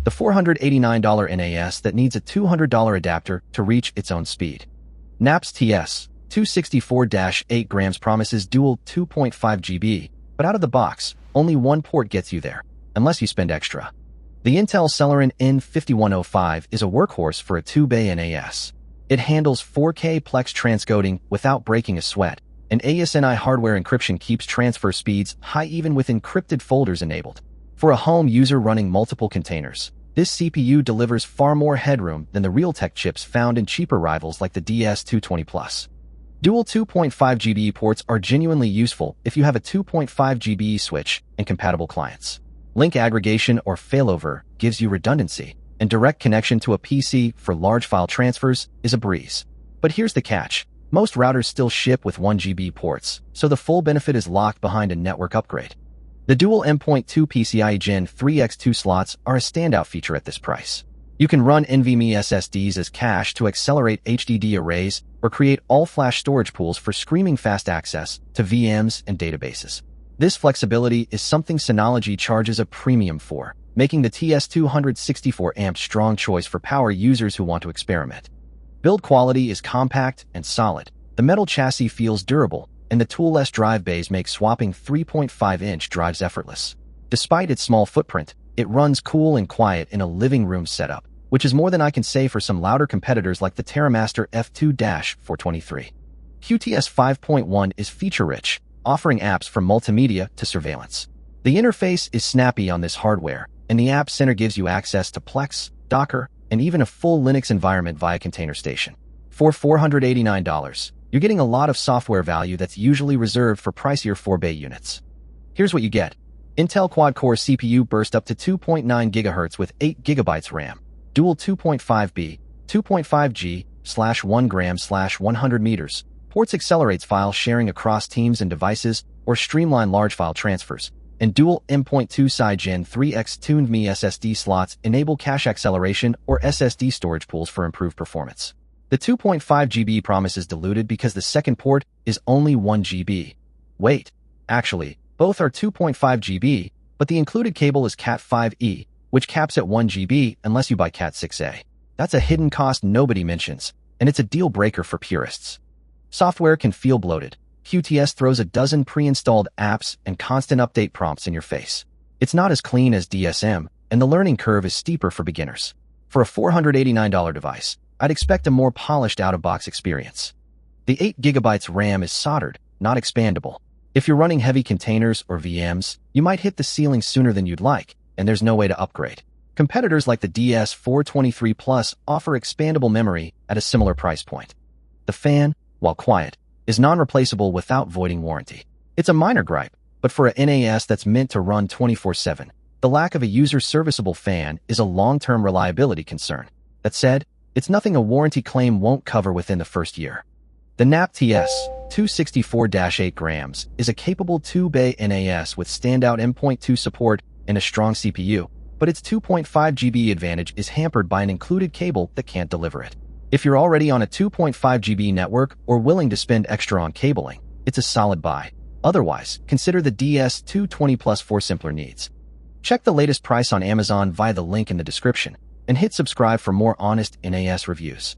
The $489 NAS that needs a $200 adapter to reach its own speed. QNAP TS-264-8G promises dual 2.5 GB, but out of the box, only one port gets you there, unless you spend extra. The Intel Celeron N5105 is a workhorse for a 2-bay NAS. It handles 4K Plex transcoding without breaking a sweat, and ASNI hardware encryption keeps transfer speeds high even with encrypted folders enabled. For a home user running multiple containers, this CPU delivers far more headroom than the Realtek chips found in cheaper rivals like the DS220 Plus. Dual 2.5 GB ports are genuinely useful if you have a 2.5 GB switch and compatible clients. Link aggregation or failover gives you redundancy, and direct connection to a PC for large file transfers is a breeze. But here's the catch. Most routers still ship with 1 GB ports, so the full benefit is locked behind a network upgrade. The dual M.2 PCIe Gen 3x2 slots are a standout feature at this price. You can run NVMe SSDs as cache to accelerate HDD arrays or create all-flash storage pools for screaming fast access to VMs and databases. This flexibility is something Synology charges a premium for, making the TS-264 strong choice for power users who want to experiment. Build quality is compact and solid. The metal chassis feels durable, and the toolless drive bays make swapping 3.5-inch drives effortless. Despite its small footprint, it runs cool and quiet in a living room setup, which is more than I can say for some louder competitors like the TerraMaster F4-423. QTS 5.1 is feature-rich, offering apps from multimedia to surveillance. The interface is snappy on this hardware, and the App Center gives you access to Plex, Docker, and even a full Linux environment via Container Station. For $489, you're getting a lot of software value that's usually reserved for pricier 4-bay units. Here's what you get. Intel quad-core CPU burst up to 2.9 GHz with 8 GB RAM. Dual 2.5B, 2.5G/1 gram/100 meters. Ports accelerates file sharing across teams and devices or streamline large file transfers. And dual M.2 SI Gen 3X tuned NVMe SSD slots enable cache acceleration or SSD storage pools for improved performance. The 2.5 GB promise is diluted because the second port is only 1 GB. Wait, actually, both are 2.5 GB, but the included cable is Cat5e, which caps at 1 GB unless you buy Cat6a. That's a hidden cost nobody mentions, and it's a deal breaker for purists. Software can feel bloated. QTS throws a dozen pre-installed apps and constant update prompts in your face. It's not as clean as DSM, and the learning curve is steeper for beginners. For a $489 device, I'd expect a more polished out-of-box experience. The 8 GB RAM is soldered, not expandable. If you're running heavy containers or VMs, you might hit the ceiling sooner than you'd like, and there's no way to upgrade. Competitors like the DS4-423 Plus offer expandable memory at a similar price point. The fan, while quiet, is non-replaceable without voiding warranty. It's a minor gripe, but for a NAS that's meant to run 24/7, the lack of a user-serviceable fan is a long-term reliability concern. That said, it's nothing a warranty claim won't cover within the first year. The QNAP TS-264-8G is a capable 2-bay NAS with standout M.2 support and a strong CPU, but its 2.5 GB advantage is hampered by an included cable that can't deliver it. If you're already on a 2.5 GB network or willing to spend extra on cabling, it's a solid buy. Otherwise, consider the DS220 Plus for simpler needs. Check the latest price on Amazon via the link in the description, and hit subscribe for more honest NAS reviews.